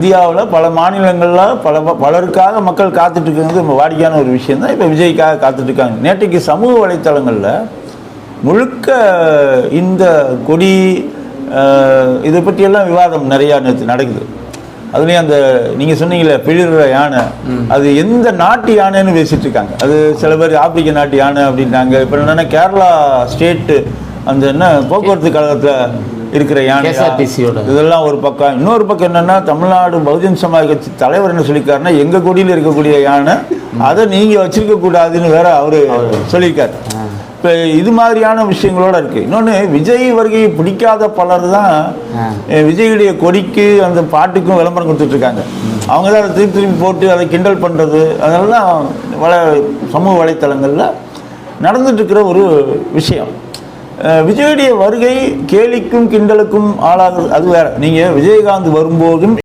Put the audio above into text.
இந்தியாவில் பல மாநிலங்களில் பலருக்காக மக்கள் காத்துட்டு இருக்கிறது வாடிக்கையான ஒரு விஷயம் தான். இப்போ விஜய்க்காக காத்துட்டு இருக்காங்க. நேற்றைக்கு சமூக வலைத்தளங்களில் முழுக்க இந்த கொடி இதை பற்றியெல்லாம் விவாதம் நிறையா நேற்று நடக்குது. அதுலேயும் அந்த நீங்கள் சொன்னீங்களே பிளிற யானை, அது எந்த நாட்டு யானைன்னு பேசிட்டு இருக்காங்க. அது சில பேர் ஆப்பிரிக்க நாட்டு யானை அப்படின்ட்டாங்க. இப்போ என்னென்னா கேரளா ஸ்டேட்டு அந்த என்ன போக்குவரத்து கழகத்தில் இருக்கிற யானை, இதெல்லாம் ஒரு பக்கம். இன்னொரு பக்கம் என்னன்னா, தமிழ்நாடு பகுஜன் சமாஜ் கட்சி தலைவர் என்ன சொல்லியிருக்காருன்னா, எங்க கொடியில் இருக்கக்கூடிய யானை அதை நீங்க வச்சிருக்க கூடாதுன்னு வேற அவரு சொல்லியிருக்காரு. இப்போ இது மாதிரியான விஷயங்களோட இருக்கு. இன்னொன்று, விஜய் வருகையை பிடிக்காத பலர் தான் விஜயுடைய கொடிக்கு அந்த பாட்டுக்கும் விளம்பரம் கொடுத்துட்டு இருக்காங்க. அவங்க தான் அதை திருப்பி போட்டு அதை கிண்டல் பண்றது, அதெல்லாம் சமூக வலைத்தளங்கள்ல நடந்துட்டு இருக்கிற ஒரு விஷயம். விஜயுடைய வருகை கேலிக்கும் கிண்டலுக்கும் ஆளாகுது, அது வேற. நீங்க விஜயகாந்த் வரும்போதும்